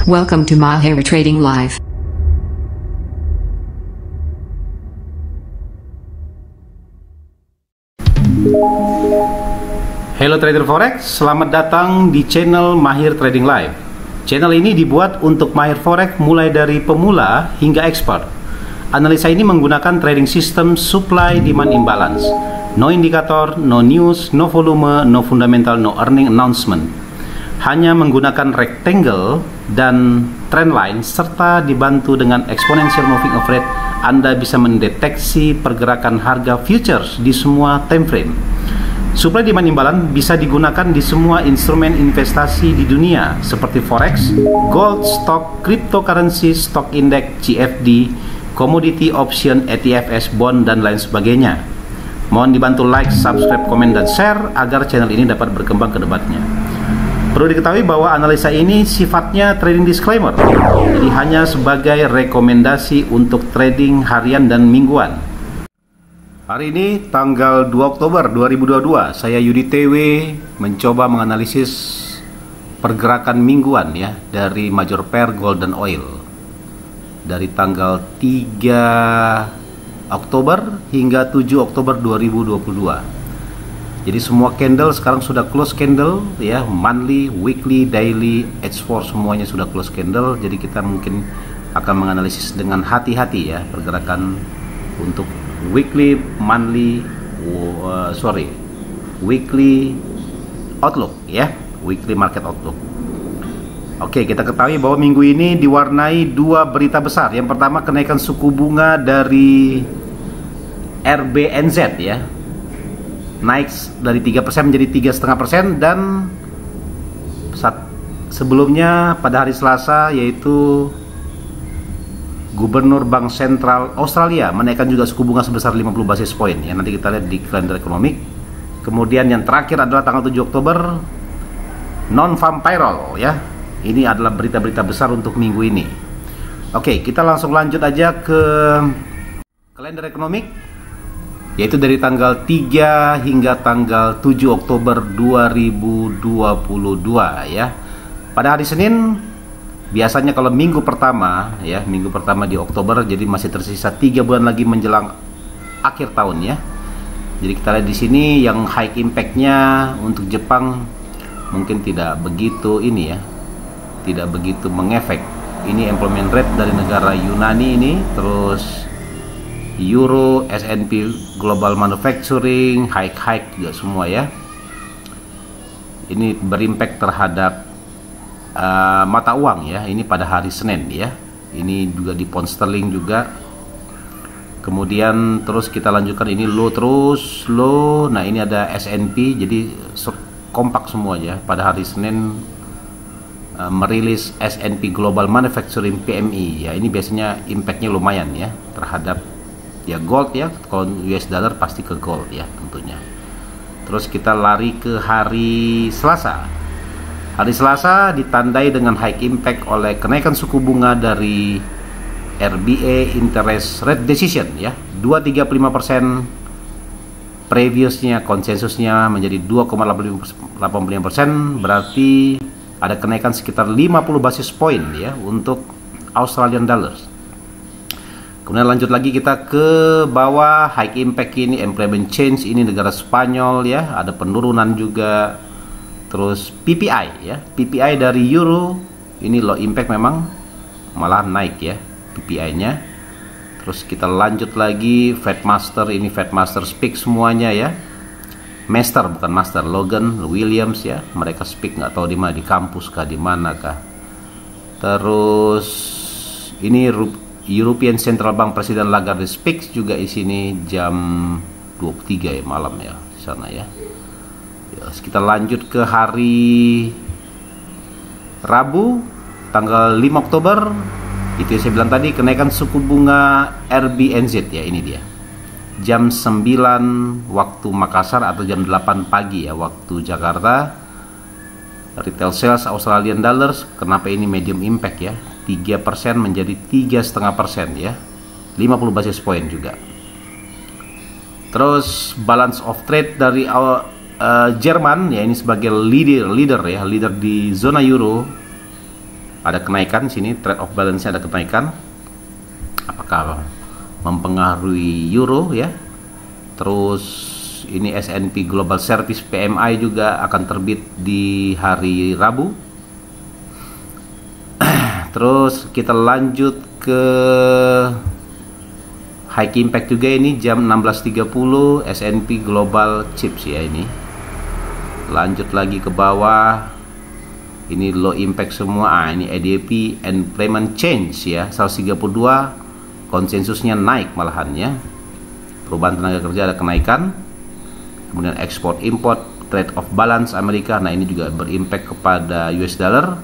Welcome to Mahir Trading Live. Halo trader forex, selamat datang di channel Mahir Trading Live. Channel ini dibuat untuk mahir forex mulai dari pemula hingga expert. Analisa ini menggunakan trading system supply demand imbalance. No indikator, no news, no volume, no fundamental, no earning announcement. Hanya menggunakan rectangle dan trendline serta dibantu dengan exponential moving average, Anda bisa mendeteksi pergerakan harga futures di semua time frame. Supply demand imbalance bisa digunakan di semua instrumen investasi di dunia seperti forex, gold, stock, cryptocurrency, stock index, CFD, commodity option, ETFs, bond, dan lain sebagainya. Mohon dibantu like, subscribe, komen, dan share agar channel ini dapat berkembang ke depannya. Perlu diketahui bahwa analisa ini sifatnya trading disclaimer, jadi hanya sebagai rekomendasi untuk trading harian dan mingguan. Hari ini tanggal 2 Oktober 2022, saya Yudi TW mencoba menganalisis pergerakan mingguan ya dari major pair gold dan oil dari tanggal 3 Oktober hingga 7 Oktober 2022. Jadi semua candle sekarang sudah close candle ya, monthly, weekly, daily, H4 semuanya sudah close candle. Jadi kita mungkin akan menganalisis dengan hati-hati ya pergerakan untuk weekly, monthly, weekly outlook ya, weekly market outlook. Oke, kita ketahui bahwa minggu ini diwarnai dua berita besar. Yang pertama, kenaikan suku bunga dari RBNZ ya, naik dari 3% menjadi 3,5%, dan sebelumnya pada hari Selasa yaitu Gubernur Bank Sentral Australia menaikkan juga suku bunga sebesar 50 basis point ya, nanti kita lihat di kalender ekonomi. Kemudian yang terakhir adalah tanggal 7 Oktober non-farm payroll ya. Ini adalah berita-berita besar untuk minggu ini. Oke, kita langsung lanjut aja ke kalender ekonomi, yaitu dari tanggal 3 hingga tanggal 7 Oktober 2022 ya. Pada hari Senin, biasanya kalau minggu pertama ya, minggu pertama di Oktober, jadi masih tersisa 3 bulan lagi menjelang akhir tahun ya. Jadi kita lihat di sini yang high impact-nya untuk Jepang mungkin tidak begitu ini ya, tidak begitu mengefek. Ini employment rate dari negara Yunani ini, terus Euro, S&P Global Manufacturing, high juga semua ya. Ini berimpact terhadap mata uang ya. Ini pada hari Senin ya. Ini juga di pound sterling juga. Kemudian terus kita lanjutkan, ini low terus, low. Nah ini ada S&P, jadi kompak semua ya. Pada hari Senin merilis S&P Global Manufacturing PMI ya. Ini biasanya impactnya lumayan ya terhadap ya gold ya, kalau US dollar pasti ke gold ya tentunya. Terus kita lari ke hari Selasa. Hari Selasa ditandai dengan high impact oleh kenaikan suku bunga dari RBA interest rate decision ya, 2,35%. Previousnya konsensusnya menjadi 2,85%, berarti ada kenaikan sekitar 50 basis point ya untuk Australian dollars. Kemudian lanjut lagi kita ke bawah, high impact ini employment change, ini negara Spanyol ya, ada penurunan juga. Terus PPI ya, PPI dari Euro ini low impact, memang malah naik ya PPI-nya. Terus kita lanjut lagi Fed Master, ini Fed Master speak semuanya ya. Master bukan Master, Logan Williams ya, mereka speak nggak tahu di mana, di kampus kah, di mana kah. Terus ini European Central Bank Presiden Lagarde speaks juga di sini jam 23 ya malam ya di sana ya. Kita lanjut ke hari Rabu tanggal 5 Oktober. Itu yang saya bilang tadi, kenaikan suku bunga RBNZ ya, ini dia. Jam 9 waktu Makassar atau jam 8 pagi ya waktu Jakarta. Retail sales Australian dollars, kenapa ini medium impact ya, 3% menjadi 3,5% ya, 50 basis point juga. Terus balance of trade dari Jerman ya, ini sebagai leader di zona euro ada kenaikan sini, trade of balance ada kenaikan. Apakah mempengaruhi euro ya? Terus ini S&P Global Service PMI juga akan terbit di hari Rabu. Terus kita lanjut ke high impact juga, ini jam 16.30 S&P Global Chips ya. Ini lanjut lagi ke bawah, ini low impact semua. Ini ADP Employment Change ya, 132, konsensusnya naik malahan ya. Perubahan tenaga kerja ada kenaikan. Kemudian ekspor import, trade of balance Amerika, nah ini juga berimpact kepada US dollar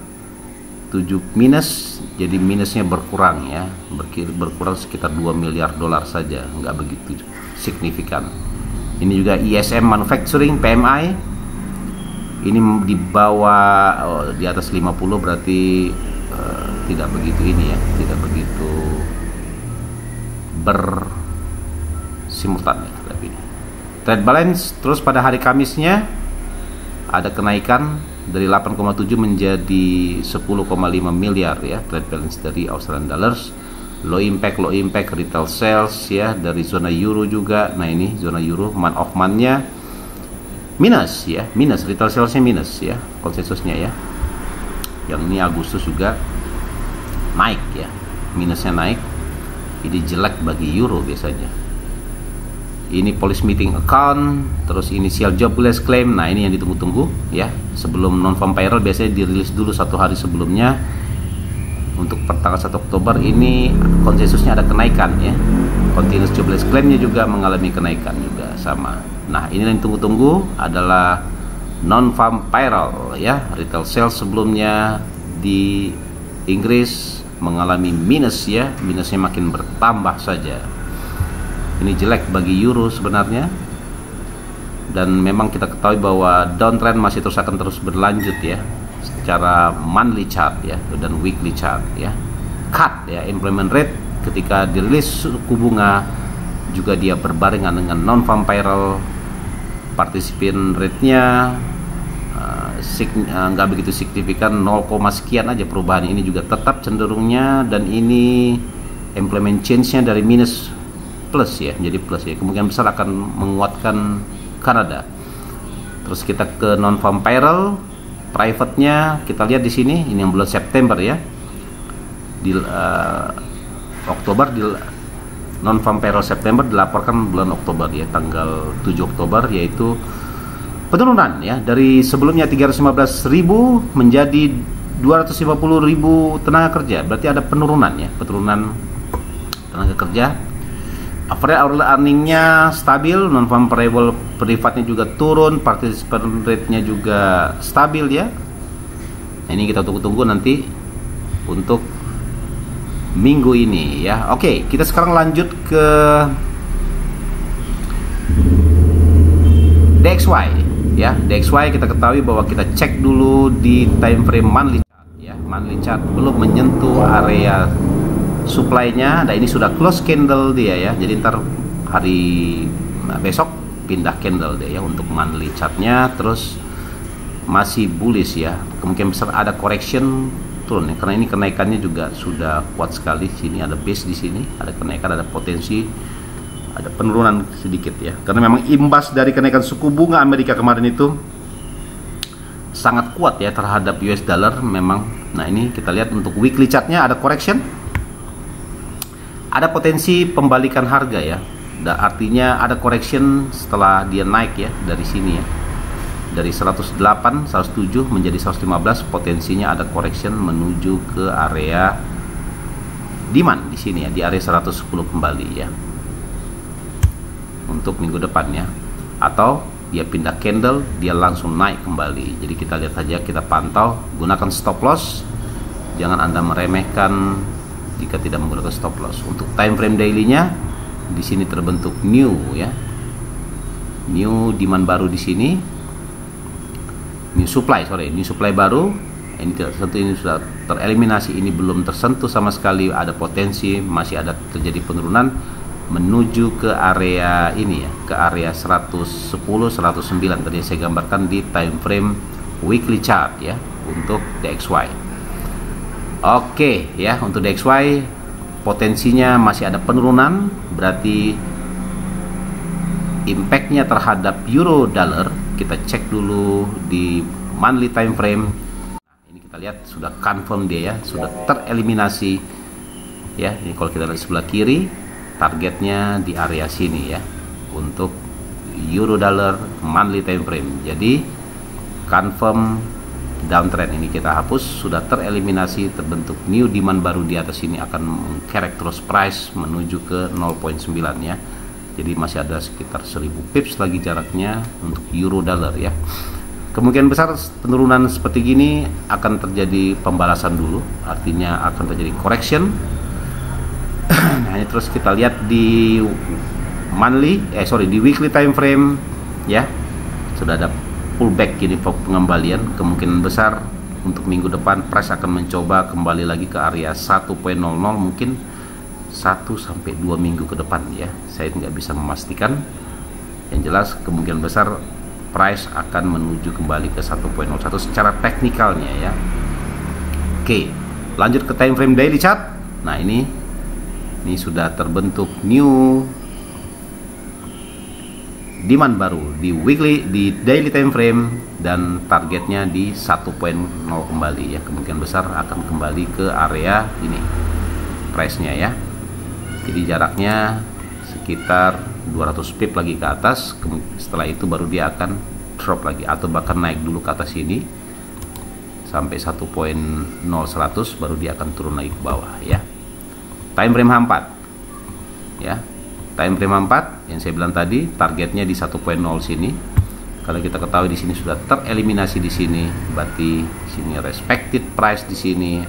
7 minus, jadi minusnya berkurang ya, berkurang sekitar 2 miliar dolar saja, nggak begitu signifikan. Ini juga ISM Manufacturing PMI, ini di bawah, di atas 50 berarti tidak begitu ini ya, tidak begitu bersimultan ya. Trade balance terus pada hari Kamisnya ada kenaikan dari 8,7 menjadi 10,5 miliar ya, trade balance dari Australian dollars. Low impact retail sales ya dari zona euro juga. Nah ini zona euro month of month-nya minus ya, minus retail sales-nya minus ya, konsensusnya ya. Yang ini Agustus juga naik ya, minusnya naik. Ini jelek bagi euro biasanya. Ini policy meeting account, terus initial jobless claim. Nah ini yang ditunggu-tunggu ya, sebelum non-farm payroll biasanya dirilis dulu satu hari sebelumnya. Untuk pertanggal 1 Oktober ini konsensusnya ada kenaikan ya. Continuous jobless claimnya juga mengalami kenaikan juga sama. Nah ini yang ditunggu-tunggu adalah non-farm payroll ya. Retail sales sebelumnya di Inggris mengalami minus ya, minusnya makin bertambah saja. Ini jelek bagi euro sebenarnya, dan memang kita ketahui bahwa downtrend masih akan terus berlanjut ya, secara monthly chart ya dan weekly chart ya. Cut ya, employment rate ketika dirilis suku bunga juga dia berbarengan dengan non-farm payroll, participant rate-nya nggak begitu signifikan, 0, sekian aja perubahan. Ini juga tetap cenderungnya, dan ini employment change-nya dari minus plus ya, menjadi plus ya, kemungkinan besar akan menguatkan Kanada. Terus kita ke non-farm payroll, private-nya kita lihat di sini, ini yang bulan September ya, di Oktober, di non-farm payroll September dilaporkan bulan Oktober ya, tanggal 7 Oktober, yaitu penurunan ya, dari sebelumnya 315.000 menjadi 250.000 tenaga kerja, berarti ada penurunan ya, penurunan tenaga kerja. Average earning-nya stabil, non-farm payroll privatnya juga turun, participant rate-nya juga stabil ya. Nah, ini kita tunggu-tunggu nanti untuk minggu ini ya. Oke, kita sekarang lanjut ke DXY ya. DXY kita ketahui bahwa kita cek dulu di time frame monthly chart ya. Monthly chart belum menyentuh area supply-nya. Nah ini sudah close candle dia ya, jadi ntar hari besok pindah candle dia ya untuk monthly chart-nya. Terus masih bullish ya, kemungkinan besar ada correction turun ya, karena ini kenaikannya juga sudah kuat sekali. Sini ada base, di sini ada kenaikan, ada potensi ada penurunan sedikit ya, karena memang imbas dari kenaikan suku bunga Amerika kemarin itu sangat kuat ya terhadap US dollar memang. Nah ini kita lihat untuk weekly chart-nya ada correction, ada potensi pembalikan harga ya. Artinya ada correction setelah dia naik ya dari sini ya, dari 108, 107 menjadi 115, potensinya ada correction menuju ke area demand di sini ya, di area 110 kembali ya untuk minggu depan ya. Atau dia pindah candle, dia langsung naik kembali. Jadi kita lihat saja, kita pantau, gunakan stop loss, jangan Anda meremehkan jika tidak menggunakan stop loss. Untuk time frame daily-nya di sini terbentuk new ya, new demand baru di sini, new supply baru. Ini tentu ini sudah tereliminasi, ini belum tersentuh sama sekali, ada potensi masih ada terjadi penurunan menuju ke area ini ya, ke area 110, 109 tadi saya gambarkan di time frame weekly chart ya untuk DXY. Oke ya, untuk DXY potensinya masih ada penurunan, berarti impactnya terhadap euro dollar kita cek dulu di monthly time frame. Ini kita lihat sudah confirm dia ya, sudah tereliminasi ya. Ini kalau kita lihat sebelah kiri, targetnya di area sini ya untuk euro dollar monthly time frame. Jadi confirm downtrend. Ini kita hapus, sudah tereliminasi, terbentuk new demand baru di atas ini akan mengkerek terus price menuju ke 0.9 ya. Jadi masih ada sekitar 1000 pips lagi jaraknya untuk euro dollar ya. Kemungkinan besar penurunan seperti gini akan terjadi pembalasan dulu, artinya akan terjadi correction. Nah, ini terus kita lihat di di weekly time frame ya. Sudah ada pullback ini pengembalian, kemungkinan besar untuk minggu depan price akan mencoba kembali lagi ke area 1.00 mungkin 1 sampai 2 minggu ke depan ya. Saya nggak bisa memastikan. Yang jelas kemungkinan besar price akan menuju kembali ke 1.01 secara teknikalnya ya. Oke, lanjut ke time frame daily chart. Nah, ini sudah terbentuk new demand baru di daily time frame dan targetnya di 1.0 kembali ya. Kemungkinan besar akan kembali ke area ini price-nya ya. Jadi jaraknya sekitar 200 pip lagi ke atas. Setelah itu baru dia akan drop lagi atau bahkan naik dulu ke atas ini sampai 1.0100 baru dia akan turun lagi ke bawah ya. Time frame H4 ya. Time frame 4 yang saya bilang tadi targetnya di 1.0 sini. Kalau kita ketahui di sini sudah tereliminasi di sini, berarti sini respected price di sini.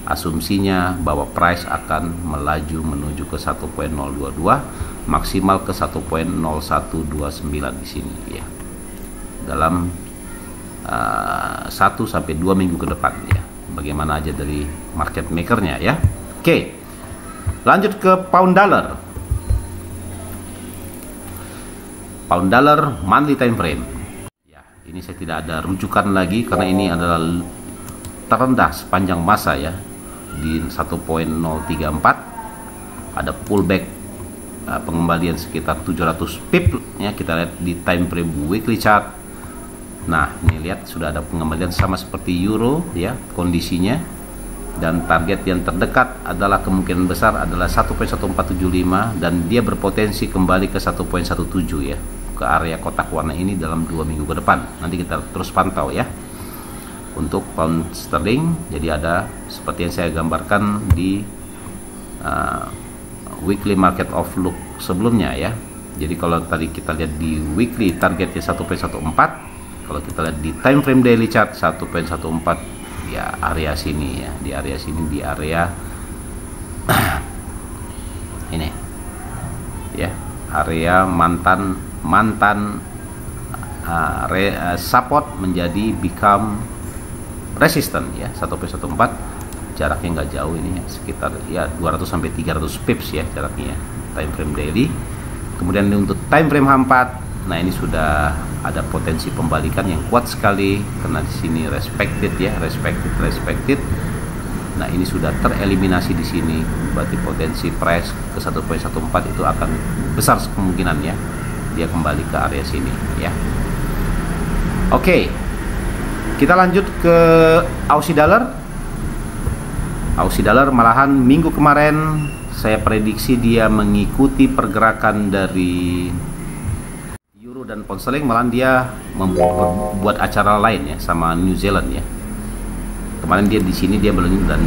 Asumsinya bahwa price akan melaju menuju ke 1.022 maksimal ke 1.0129 di sini ya. Dalam 1 sampai 2 minggu ke depan ya. Bagaimana aja dari market makernya ya. Oke. Lanjut ke pound dollar. Pound dollar monthly time frame ya, ini saya tidak ada rujukan lagi karena ini adalah terendah sepanjang masa ya, di 1.034 ada pullback pengembalian sekitar 700 pip ya. Kita lihat di time frame weekly chart. Nah, ini lihat sudah ada pengembalian sama seperti euro ya kondisinya, dan target yang terdekat adalah kemungkinan besar adalah 1.1475 dan dia berpotensi kembali ke 1.17 ya, ke area kotak warna ini dalam 2 minggu ke depan. Nanti kita terus pantau ya. Untuk pound sterling, jadi ada seperti yang saya gambarkan di weekly market outlook sebelumnya ya. Jadi kalau tadi kita lihat di weekly targetnya 1.14, kalau kita lihat di time frame daily chart 1.14 ya, area sini ya, di area sini, di area ini ya, area mantan support menjadi become resistant ya. 1.14 jaraknya nggak jauh ini ya, sekitar ya 200 sampai 300 pips ya jaraknya ya, time frame daily. Kemudian untuk time frame H4, nah ini sudah ada potensi pembalikan yang kuat sekali karena di sini respected ya, respected. Nah, ini sudah tereliminasi di sini, berarti potensi price ke 1.14 itu akan besar kemungkinan ya, dia kembali ke area sini ya. Oke, kita lanjut ke Aussie dollar. Aussie dollar malahan minggu kemarin saya prediksi dia mengikuti pergerakan dari euro dan pound sterling, malahan dia membuat acara lain ya sama New Zealand ya. Kemarin dia di sini dia belum, dan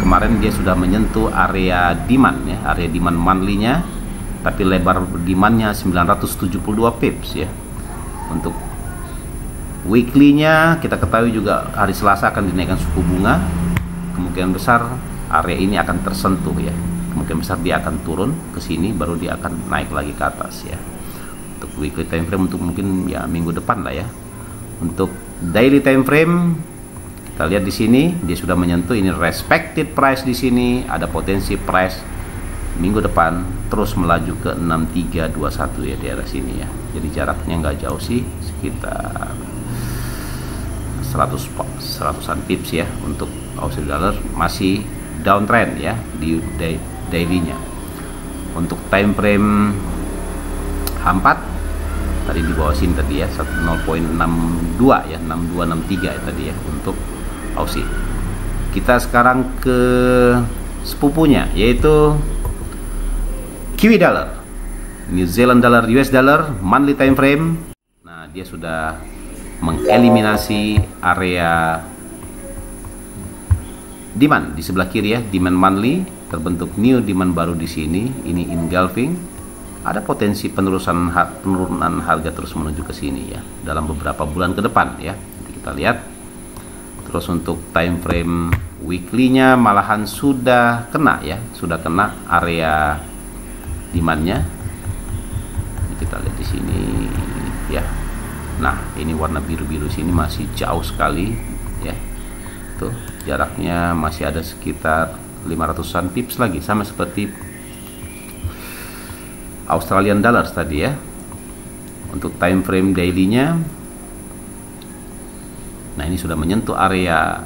kemarin dia sudah menyentuh area demand ya, area demand monthly-nya, tapi lebar demand-nya 972 pips ya. Untuk weekly-nya kita ketahui juga hari Selasa akan dinaikkan suku bunga. Kemungkinan besar area ini akan tersentuh ya. Kemungkinan besar dia akan turun ke sini baru dia akan naik lagi ke atas ya. Untuk weekly time frame untuk mungkin ya minggu depan lah ya. Untuk daily time frame kita lihat di sini dia sudah menyentuh ini respected price di sini, ada potensi price minggu depan terus melaju ke 6321 ya di arah sini ya. Jadi jaraknya nggak jauh sih, sekitar 100-an pips ya untuk Aussie dollar masih downtrend ya di daily-nya. Untuk time frame H4 tadi di bawah sini tadi ya 0.62 ya, 6263 ya tadi ya untuk Aussie. Kita sekarang ke sepupunya, yaitu Kiwi dollar, New Zealand dollar, US dollar monthly time frame. Nah, dia sudah mengeliminasi area demand di sebelah kiri ya, demand monthly, terbentuk new demand baru di sini. Ini engulfing. Ada potensi penurunan harga terus menuju ke sini ya dalam beberapa bulan ke depan ya. Nanti kita lihat. Terus untuk time frame weekly-nya malahan sudah kena ya, sudah kena area demand-nya. Kita lihat di sini ya. Nah, ini warna biru-biru sini masih jauh sekali ya. Tuh, jaraknya masih ada sekitar 500-an pips lagi, sama seperti Australian dollars tadi ya. Untuk time frame daily-nya, nah ini sudah menyentuh area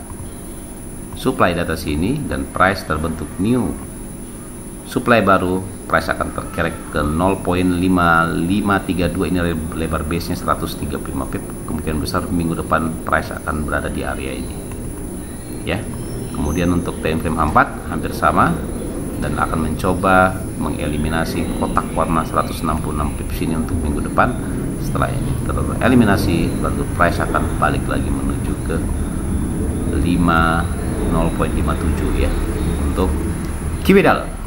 supply data sini dan price terbentuk new supply baru. Price akan terkerek ke 0.5532. Ini lebar base nya 135 pip. Kemungkinan besar minggu depan price akan berada di area ini ya. Kemudian untuk time frame 4 hampir sama dan akan mencoba mengeliminasi kotak warna 166 pips ini untuk minggu depan. Setelah ini tereliminasi, baru price akan balik lagi menuju ke 0.57 ya untuk Kiwi dollar.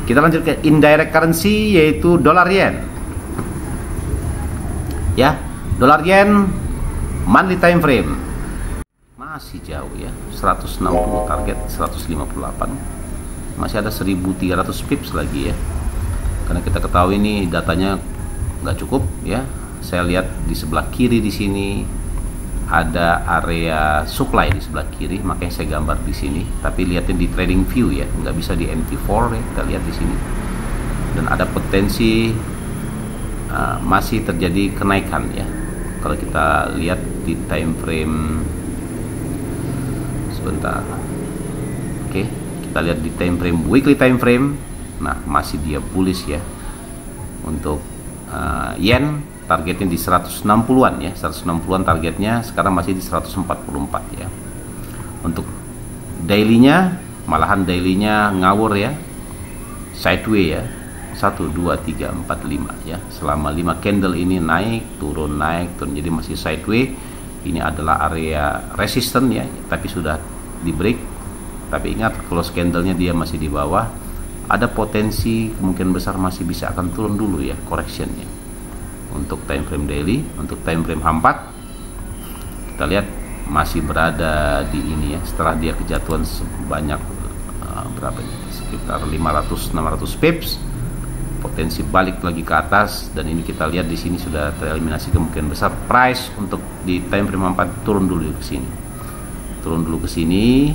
Kita lanjut ke indirect currency, yaitu dolar yen ya. Dolar yen monthly time frame masih jauh ya, 160 target 158, masih ada 1300 pips lagi ya. Karena kita ketahui ini datanya nggak cukup ya. Saya lihat di sebelah kiri di sini ada area supply di sebelah kiri, makanya saya gambar di sini. Tapi lihatin di trading view ya, nggak bisa di MT4 ya. Kita lihat di sini dan ada potensi masih terjadi kenaikan ya. Kalau kita lihat di time frame sebentar, oke, kita lihat di time frame weekly time frame. Nah, masih dia bullish ya. Untuk yen targetnya di 160-an ya, 160-an targetnya, sekarang masih di 144 ya. Untuk daily-nya, malahan daily-nya ngawur ya, sideway ya, 1, 2, 3, 4, 5 ya. Selama 5 candle ini naik turun, jadi masih sideway. Ini adalah area resisten ya, tapi sudah di break. Tapi ingat, close candle-nya dia masih di bawah, ada potensi kemungkinan besar masih bisa akan turun dulu ya, correction-nya. Untuk time frame daily, untuk time frame H4 kita lihat masih berada di ini ya, setelah dia kejatuhan sebanyak berapa ini, sekitar 500-600 pips, potensi balik lagi ke atas. Dan ini kita lihat di sini sudah tereliminasi kemungkinan besar price untuk di time frame 4 turun dulu ke sini,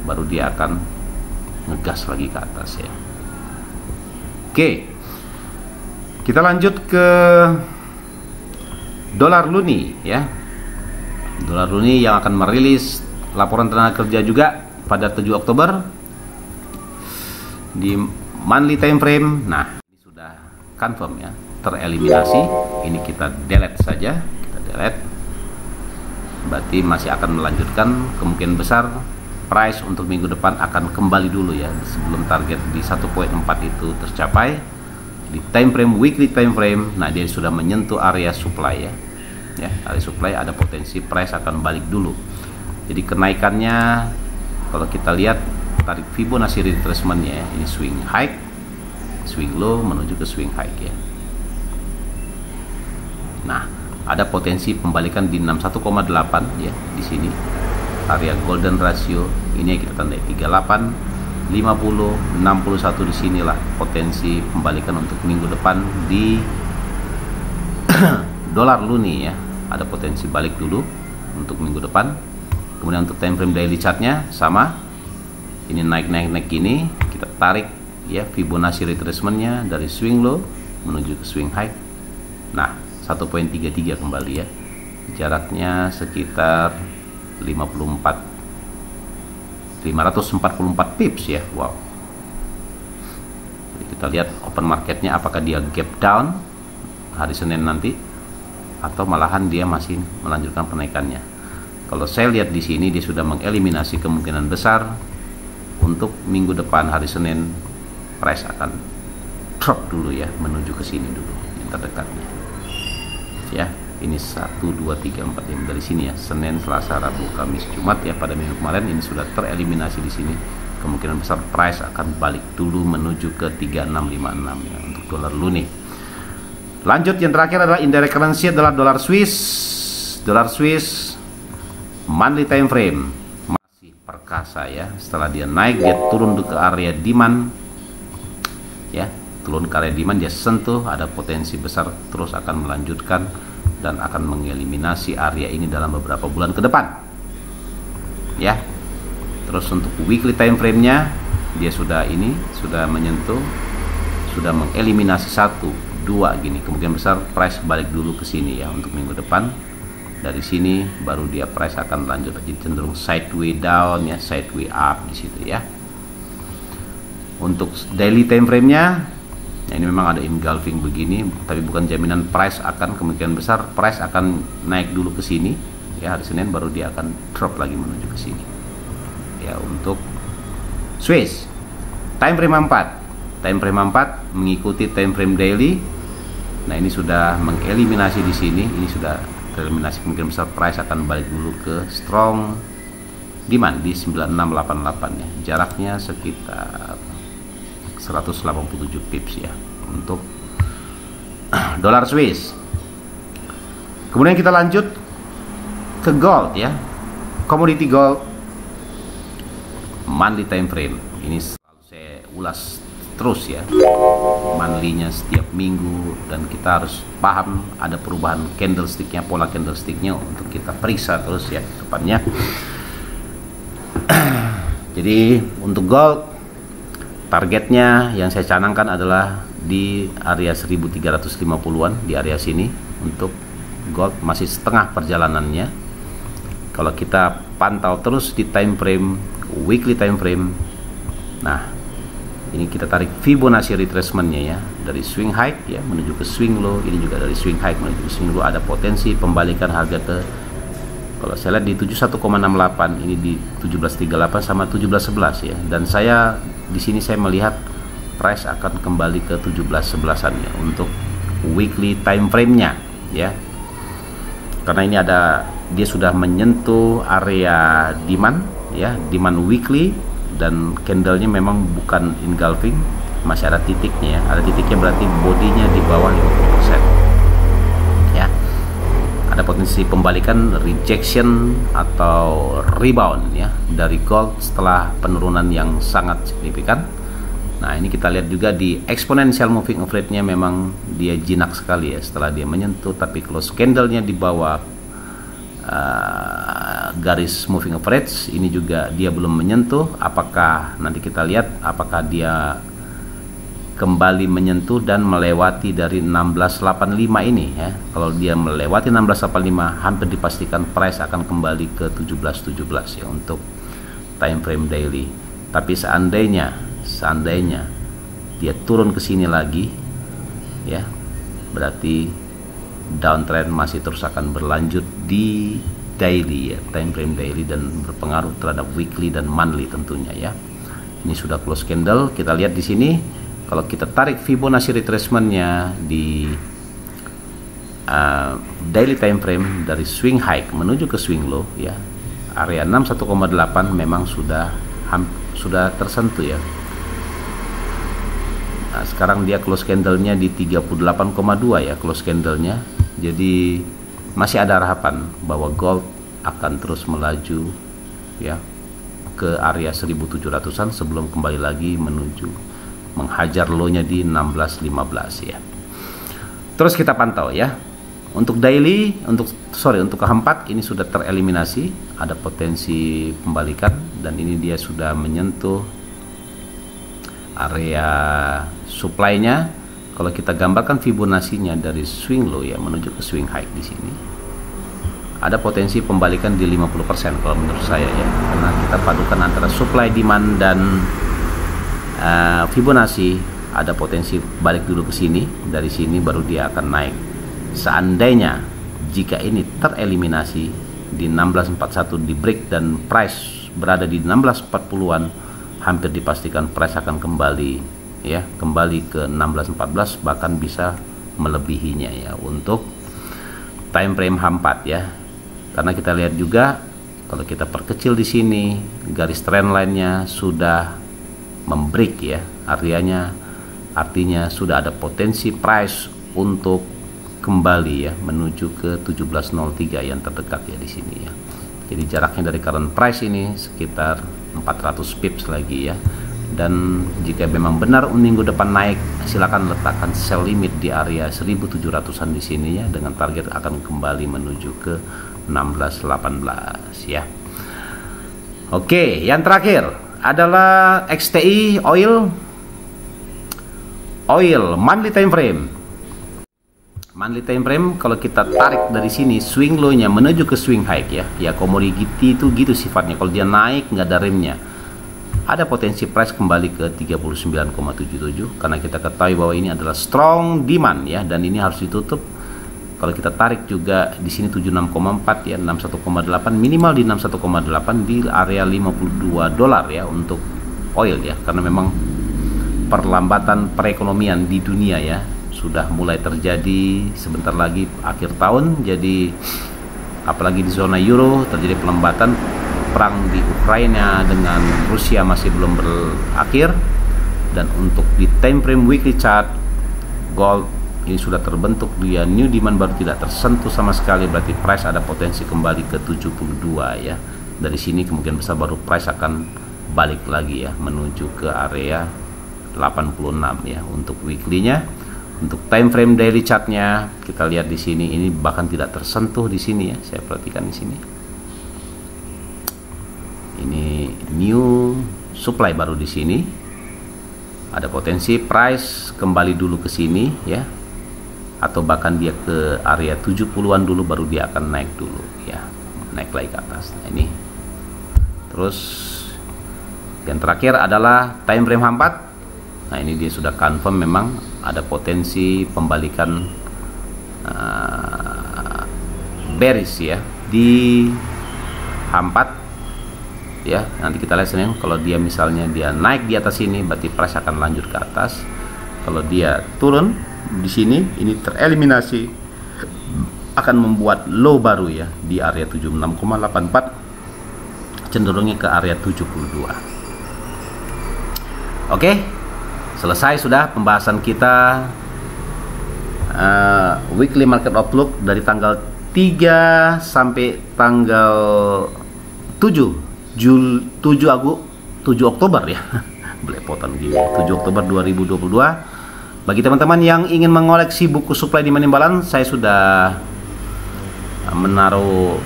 baru dia akan ngegas lagi ke atas ya. Oke, kita lanjut ke dolar luni ya. Dolar luni yang akan merilis laporan tenaga kerja juga pada 7 Oktober di monthly time frame. Nah, ini sudah confirm ya, tereliminasi. Ini kita delete saja, kita delete. Berarti masih akan melanjutkan, kemungkinan besar price untuk minggu depan akan kembali dulu ya, sebelum target di 1.4 itu tercapai. Di time frame weekly time frame, nah dia sudah menyentuh area supply ya. Ya, area supply ada potensi price akan balik dulu. Jadi kenaikannya kalau kita lihat tarik Fibonacci retracement-nya ya, ini swing high, swing low menuju ke swing high ya. Nah, ada potensi pembalikan di 61,8 ya di sini. Area golden ratio ini kita tandai 38, 50, 61 di sinilah potensi pembalikan untuk minggu depan di dolar luni ya. Ada potensi balik dulu untuk minggu depan. Kemudian untuk time frame daily chartnya sama. Ini naik gini, kita tarik ya Fibonacci retracement-nya dari swing low menuju ke swing high. Nah, 1.33 kembali ya. Jaraknya sekitar 54 544 pips ya. Wow. Jadi kita lihat open marketnya apakah dia gap down hari Senin nanti atau malahan dia masih melanjutkan penaikannya. Kalau saya lihat di sini dia sudah mengeliminasi kemungkinan besar untuk minggu depan hari Senin price akan drop dulu ya, menuju ke sini dulu yang terdekatnya. Ya, ini 1 2 3 4 5 dari sini ya, Senin, Selasa, Rabu, Kamis, Jumat ya, pada minggu kemarin ini sudah tereliminasi di sini. Kemungkinan besar price akan balik dulu menuju ke 3656 ya untuk dolar luni. Lanjut, yang terakhir adalah indirect currency adalah dolar Swiss. Dolar Swiss monthly time frame masih perkasa ya. Setelah dia naik, dia turun ke area demand ya, turun ke area demand, dia sentuh, ada potensi besar terus akan melanjutkan dan akan mengeliminasi area ini dalam beberapa bulan ke depan ya. Terus untuk weekly time frame-nya dia sudah menyentuh, sudah mengeliminasi 1 2 gini, kemungkinan besar price balik dulu ke sini ya untuk minggu depan. Dari sini baru dia price akan lanjut, jadi cenderung sideways down ya, sideways up di situ ya. Untuk daily time frame-nya nah ini memang ada engulfing begini, tapi bukan jaminan price akan, kemungkinan besar price akan naik dulu ke sini ya, hari Senin baru dia akan drop lagi menuju ke sini ya. Untuk Swiss time frame 4, time frame 4 mengikuti time frame daily. Nah ini sudah mengeliminasi di sini, ini sudah tereliminasi, kemungkinan besar price akan balik dulu ke strong demand di 9688 ya, jaraknya sekitar 187 pips ya untuk dolar Swiss. Kemudian kita lanjut ke gold ya, commodity gold monthly time frame. Ini selalu saya ulas terus ya, monthly-nya setiap minggu, dan kita harus paham ada perubahan candlestick-nya, pola candlestick-nya untuk kita periksa terus ya depannya. Jadi untuk gold targetnya yang saya canangkan adalah di area 1350-an, di area sini. Untuk gold masih setengah perjalanannya. Kalau kita pantau terus di time frame, weekly time frame, nah ini kita tarik Fibonacci retracement-nya ya, dari swing high ya menuju ke swing low, ini juga dari swing high menuju ke swing low, ada potensi pembalikan harga ke, kalau saya lihat di 71,68, ini di 1738 sama 1711 ya, dan saya di sini saya melihat price akan kembali ke 1711-an ya untuk weekly time frame-nya ya. Karena ini dia sudah menyentuh area demand ya, demand weekly, dan candlenya memang bukan engulfing, masih ada titiknya ya, ada titiknya berarti bodinya di bawah 50% ya. Ada potensi pembalikan, rejection atau rebound ya dari gold setelah penurunan yang sangat signifikan. Nah ini kita lihat juga di exponential moving average-nya, memang dia jinak sekali ya setelah dia menyentuh, tapi close candlenya di bawah garis moving average ini juga dia belum menyentuh. Apakah nanti kita lihat apakah dia kembali menyentuh dan melewati dari 1685 ini ya. Kalau dia melewati 1685, hampir dipastikan price akan kembali ke 1717 ya untuk time frame daily. Tapi seandainya dia turun ke sini lagi ya, berarti downtrend masih terus akan berlanjut di daily ya, time frame daily, dan berpengaruh terhadap weekly dan monthly tentunya ya. Ini sudah close candle, kita lihat di sini. Kalau kita tarik Fibonacci retracement-nya di daily time frame dari swing high menuju ke swing low ya, area 61,8 memang sudah tersentuh ya. Nah, sekarang dia close candle-nya di 38,2 ya close candle-nya. Jadi masih ada harapan bahwa gold akan terus melaju ya ke area 1700-an sebelum kembali lagi menuju menghajar low-nya di 1615 ya. Terus kita pantau ya. Untuk daily, untuk keempat ini sudah tereliminasi, ada potensi pembalikan, dan ini dia sudah menyentuh area supply-nya. Kalau kita gambarkan Fibonacci-nya dari swing low ya menuju ke swing high di sini, ada potensi pembalikan di 50% kalau menurut saya ya, karena kita padukan antara supply demand dan Fibonacci. Ada potensi balik dulu ke sini, dari sini baru dia akan naik. Seandainya jika ini tereliminasi di 1641 di break dan price berada di 1640-an, hampir dipastikan price akan kembali ya, kembali ke 1614, bahkan bisa melebihinya ya untuk time frame H4 ya. Karena kita lihat juga kalau kita perkecil di sini, garis trend line-nya sudah membreak ya, artinya sudah ada potensi price untuk kembali ya menuju ke 1703 yang terdekat ya di sini ya. Jadi jaraknya dari current price ini sekitar 400 pips lagi ya. Dan jika memang benar minggu depan naik, silakan letakkan sell limit di area 1700-an di sini ya, dengan target akan kembali menuju ke 1618 ya. Oke, yang terakhir adalah XTI oil monthly time frame. Monthly time frame kalau kita tarik dari sini swing low-nya menuju ke swing high ya. Ya komoditi itu gitu sifatnya. Kalau dia naik nggak ada remnya, ada potensi price kembali ke 39,77 karena kita ketahui bahwa ini adalah strong demand ya, dan ini harus ditutup. Kalau kita tarik juga di sini 76,4 ya, 61,8 minimal di 61,8 di area 52 dolar ya untuk oil ya, karena memang perlambatan perekonomian di dunia ya sudah mulai terjadi sebentar lagi akhir tahun. Jadi apalagi di zona euro terjadi pelambatan, perang di Ukraina dengan Rusia masih belum berakhir. Dan untuk di time frame weekly chart, gold ini sudah terbentuk dia new demand baru tidak tersentuh sama sekali, berarti price ada potensi kembali ke 72 ya. Dari sini kemungkinan besar baru price akan balik lagi ya menuju ke area 86 ya untuk weekly-nya. Untuk time frame daily chart-nya kita lihat di sini, ini bahkan tidak tersentuh di sini ya. Saya perhatikan di sini. Ini new supply baru di sini. Ada potensi price kembali dulu ke sini ya, atau bahkan dia ke area 70-an dulu baru dia akan naik dulu ya, naik lagi ke atas. Nah, ini terus yang terakhir adalah time frame H4. Nah ini dia sudah confirm memang ada potensi pembalikan bearish ya di H4 ya. Nanti kita lihat Senin, kalau dia misalnya dia naik di atas ini berarti price akan lanjut ke atas. Kalau dia turun di sini, ini tereliminasi, akan membuat low baru ya di area 76,84, cenderungnya ke area 72. Oke, selesai sudah pembahasan kita weekly market outlook dari tanggal 3 sampai tanggal 7 Oktober ya. Belepotan gini, 7 Oktober 2022. Bagi teman-teman yang ingin mengoleksi buku supply demand imbalance, saya sudah menaruh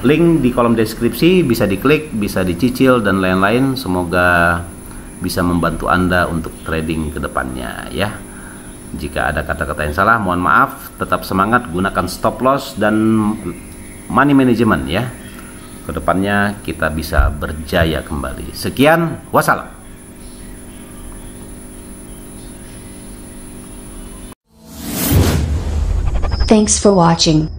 link di kolom deskripsi, bisa diklik, bisa dicicil dan lain-lain. Semoga bisa membantu Anda untuk trading ke depannya ya. Jika ada kata-kata yang salah, mohon maaf. Tetap semangat, gunakan stop loss dan money management ya. Kedepannya kita bisa berjaya kembali. Sekian, wassalam. Thanks for watching.